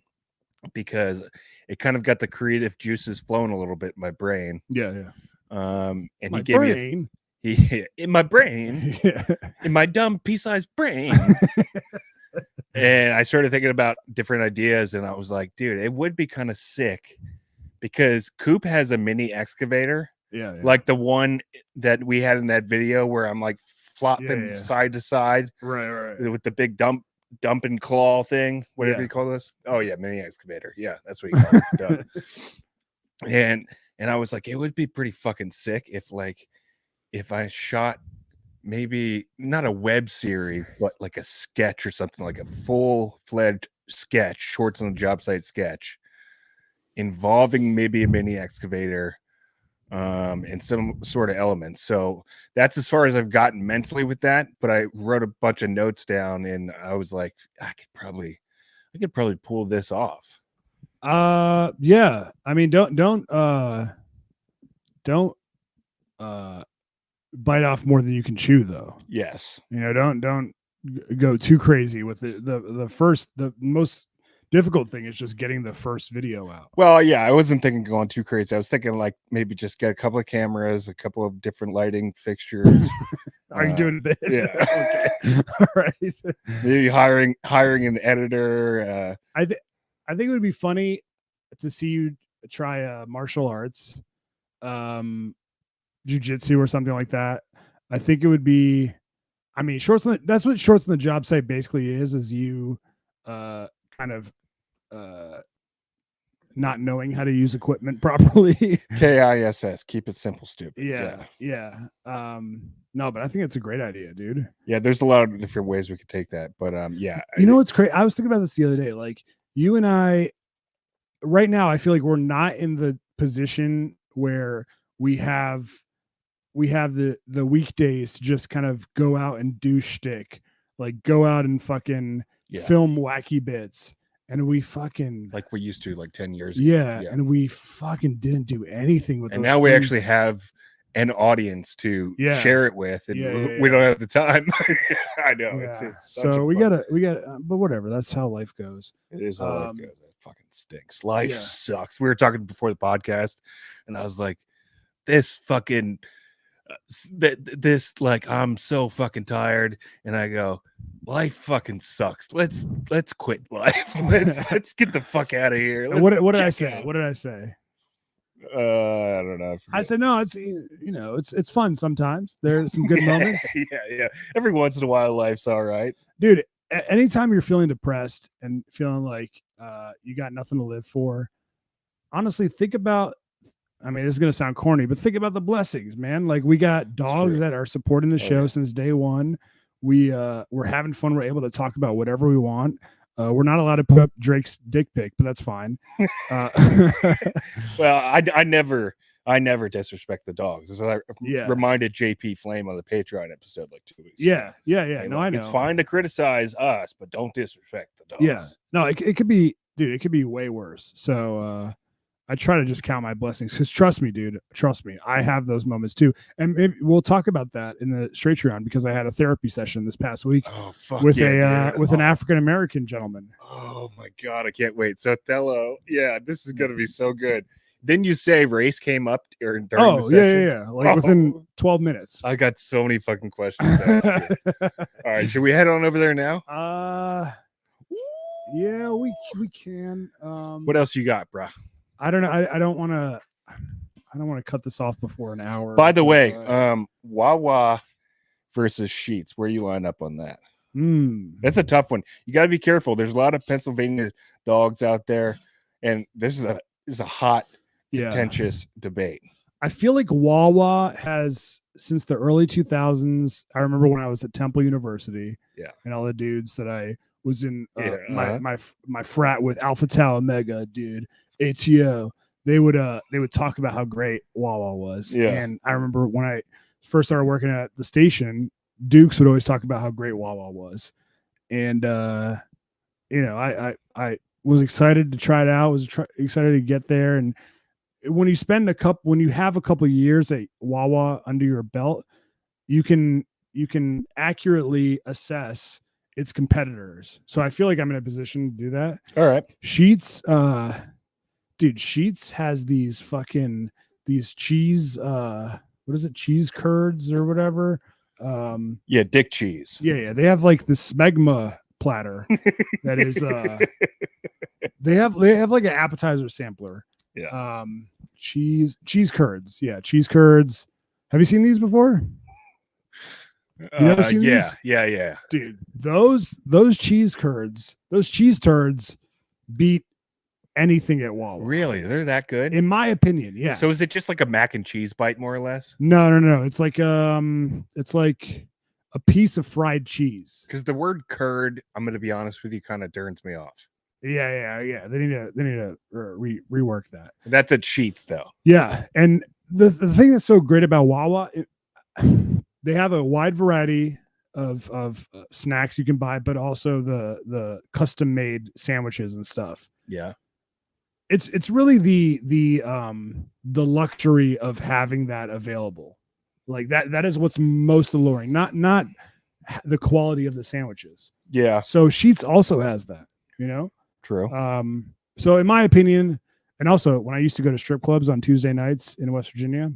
because it kind of got the creative juices flowing a little bit in my brain. Yeah. And my he gave brain. me in my brain, in my dumb pea-sized brain. And I started thinking about different ideas, and I was like, dude, it would be kind of sick, because Coop has a mini excavator. Yeah. Like the one that we had in that video where I'm like flopping side to side. Right. With the big dump and claw thing, whatever you call this. Oh yeah, mini excavator. Yeah, that's what you call it. And I was like, it would be pretty fucking sick if I shot maybe not a web series, but like a sketch or something, like a full-fledged sketch, Shorts on the Job Site sketch, involving maybe a mini excavator and some sort of elements. So that's as far as I've gotten mentally with that, but I wrote a bunch of notes down, and I was like, I could probably pull this off. Yeah. I mean, don't bite off more than you can chew, though. Yes. Don't go too crazy with the most difficult thing is just getting the first video out. Well, yeah, I wasn't thinking going too crazy. I was thinking like maybe just get a couple of cameras, a couple of different lighting fixtures. Are you doing a bit? Yeah. Okay. All right. Maybe hiring an editor. I think it would be funny to see you try martial arts, jiu-jitsu or something like that. I think it would be, I mean, that's what Shorts on the Job Site basically is you kind of not knowing how to use equipment properly. KISS, keep it simple, stupid. Yeah. No, but I think it's a great idea, dude. Yeah, there's a lot of different ways we could take that, but yeah. You know what's crazy? I was thinking about this the other day. Like, you and I, right now, I feel like we're not in the position where we have the weekdays to just kind of go out and do shtick, like go out and fucking film wacky bits. And we fucking like we used to like 10 years ago. Yeah. And we fucking didn't do anything with it. And now we actually have an audience to share it with, and we don't have the time. I know. It's so we gotta, but whatever. That's how life goes. It is how life goes. It fucking stinks. Life sucks. We were talking before the podcast, and I was like, this fucking this like I'm so fucking tired, and I go, life fucking sucks. Let's quit life. Let's get the fuck out of here. What did I say? What did I say? I don't know. I said no. It's it's fun sometimes. There's some good moments. Yeah. Every once in a while, life's all right, dude. Anytime you're feeling depressed and feeling like you got nothing to live for, honestly, think about. I mean, this is gonna sound corny, but think about the blessings, man. Like, we got dogs that are supporting the show since day one. We're having fun. We're able to talk about whatever we want. We're not allowed to put up Drake's dick pic, but that's fine. Well, I never disrespect the dogs. As I reminded JP Flame on the Patreon episode like 2 weeks ago. Yeah. Hey, No, look, I know. it's fine to criticize us, but don't disrespect the dogs. Yeah. No, it could be, dude, it could be way worse. So I try to just count my blessings because trust me, dude, I have those moments too. And maybe we'll talk about that in the straight round because I had a therapy session this past week with an African American gentleman. Oh my God, I can't wait. So Othello, this is gonna be so good. Didn't you say race came up during the session? Yeah. Like within 12 minutes. I got so many fucking questions to ask you. All right, should we head on over there now? Yeah, we can. What else you got, bro? I don't know. I don't want to cut this off before an hour. By the way, Wawa versus Sheets. Where you line up on that? That's a tough one. You got to be careful. There's a lot of Pennsylvania dogs out there, and this is a hot, contentious debate. I feel like Wawa has, since the early 2000s. I remember when I was at Temple University. Yeah, and all the dudes that I was in my frat with, Alpha Tau Omega, dude. ATO, they would talk about how great Wawa was. And I remember when I first started working at the station, Dukes would always talk about how great Wawa was. And I was excited to try it out, excited to get there. And when you have a couple years at Wawa under your belt, you can accurately assess its competitors. So I feel like I'm in a position to do that. All right. Sheets, dude, Sheets has these cheese, what is it? Cheese curds or whatever. Dick cheese. Yeah. They have like the smegma platter that is, they have like an appetizer sampler. Yeah. Cheese curds. Yeah. Cheese curds. Have you seen these before? You never seen these? Yeah. Dude, those cheese curds, those cheese turds beat anything at Wawa. Really? They're that good? In my opinion, yeah. So is it just like a mac and cheese bite, more or less? No. It's like a piece of fried cheese. Because the word curd, I'm gonna be honest with you, kind of turns me off. Yeah. They need to rework that. That's at Sheets though. Yeah. And the thing that's so great about Wawa, they have a wide variety of snacks you can buy, but also the custom made sandwiches and stuff. Yeah. It's really the luxury of having that available. Like that is what's most alluring, not the quality of the sandwiches. Yeah. So Sheets also has that, True. So in my opinion, and also when I used to go to strip clubs on Tuesday nights in West Virginia,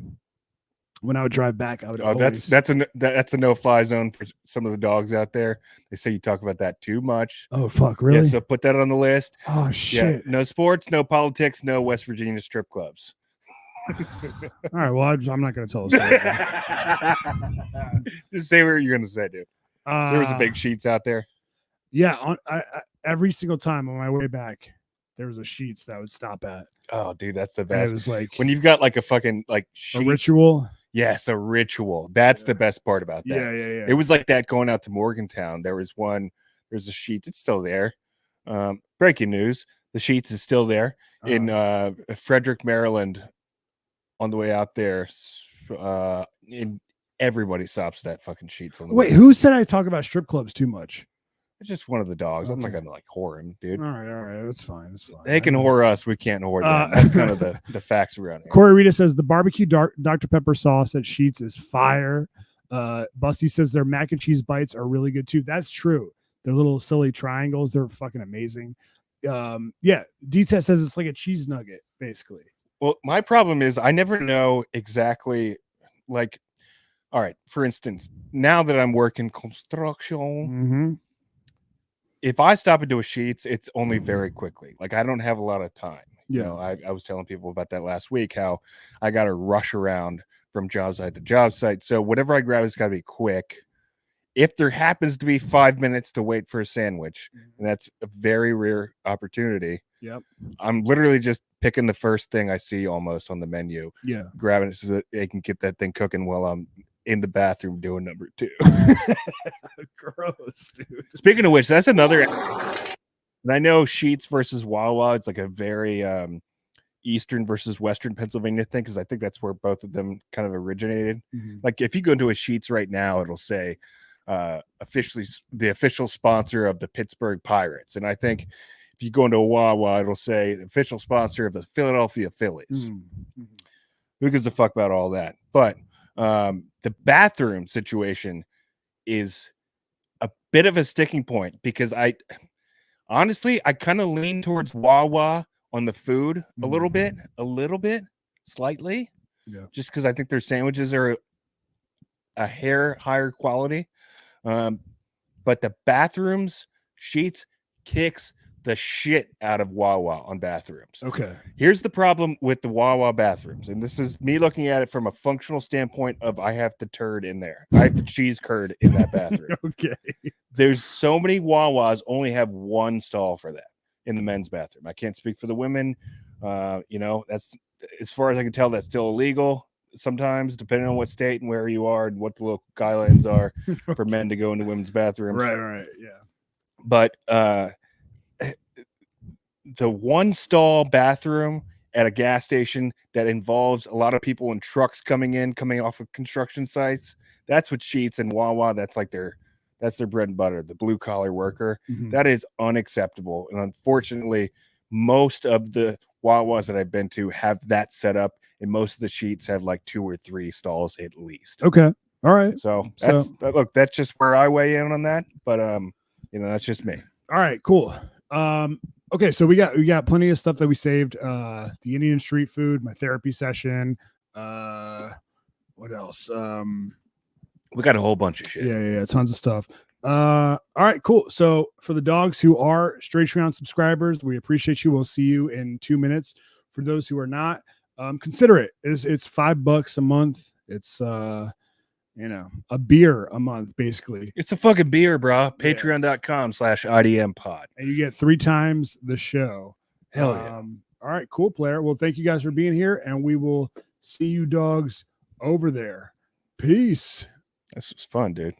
when I would drive back, I would. Oh, that's a no-fly zone for some of the dogs out there. They say you talk about that too much. Oh fuck, really? Yeah, so put that on the list. Oh shit. Yeah, no sports, no politics, no West Virginia strip clubs. All right. Well, I'm not going to tell a story. Just say what you're going to say, dude. There was a big Sheets out there. Yeah. Every single time on my way back, there was a Sheets that I would stop at. Oh, dude, that's the And best. it was like when you've got like a fucking like a ritual. Yes, a ritual. That's the best part about that. Yeah. It was like that going out to Morgantown. There's a Sheets. It's still there. Breaking news: the Sheets is still there in Frederick, Maryland. On the way out there, everybody stops that fucking Sheets on the way. Wait, who said I talk about strip clubs too much? It's just one of the dogs. Okay. I'm not gonna like whore him, dude. All right, that's fine. They can whore us. We can't whore them. That's kind of the facts around here. Corey Rita says the barbecue Dr. Pepper sauce at Sheets is fire. Busty says their mac and cheese bites are really good too. That's true. Their little silly triangles, they're fucking amazing. D-Tet says it's like a cheese nugget, basically. Well, my problem is I never know exactly, like, all right, for instance, now that I'm working construction, if I stop into a Sheets, it's only very quickly. Like, I don't have a lot of time. You know, I was telling people about that last week, how I got to rush around from job site to job site. So whatever I grab has got to be quick. If there happens to be 5 minutes to wait for a sandwich, and that's a very rare opportunity. Yep. I'm literally just picking the first thing I see almost on the menu. Yeah. Grabbing it so that they can get that thing cooking while I'm in the bathroom doing number 2. Gross, dude. Speaking of which, that's another And I know Sheetz versus Wawa, it's like a very Eastern versus Western Pennsylvania thing, because I think that's where both of them kind of originated. Like if you go into a Sheetz right now, it'll say officially the official sponsor of the Pittsburgh Pirates. And I think if you go into a Wawa, it'll say the official sponsor of the Philadelphia Phillies. Who gives a fuck about all that? But the bathroom situation is a bit of a sticking point, because I honestly kind of lean towards Wawa on the food a little bit, slightly. Yeah. Just because I think their sandwiches are a hair higher quality. But the bathrooms, Sheetz kicks the shit out of Wawa on bathrooms. Okay. Here's the problem with the Wawa bathrooms, and this is me looking at it from a functional standpoint of I have the turd in there. I have the cheese curd in that bathroom. Okay. There's so many Wawas only have one stall for that in the men's bathroom. I can't speak for the women. That's, as far as I can tell, that's still illegal sometimes, depending on what state and where you are and what the local guidelines are for men to go into women's bathrooms. Right. Yeah. But the one stall bathroom at a gas station that involves a lot of people in trucks coming off of construction sites, that's what Sheetz and Wawa, that's their bread and butter, the blue collar worker. That is unacceptable. And unfortunately, most of the Wawas that I've been to have that set up, and most of the Sheetz have like 2 or 3 stalls at least. Okay. All right. So that's just where I weigh in on that. But that's just me. All right, cool. Okay, so we got plenty of stuff that we saved. The Indian street food, my therapy session. What else? We got a whole bunch of shit. Yeah, tons of stuff. All right, cool. So for the dogs who are Straight Round subscribers, we appreciate you. We'll see you in 2 minutes. For those who are not, consider it. It's $5 a month. It's a beer a month, basically. It's a fucking beer, bro. Patreon.com/IDM pod. And you get 3 times the show. Hell yeah. All right, cool, player. Well, thank you guys for being here, and we will see you dogs over there. Peace. This was fun, dude.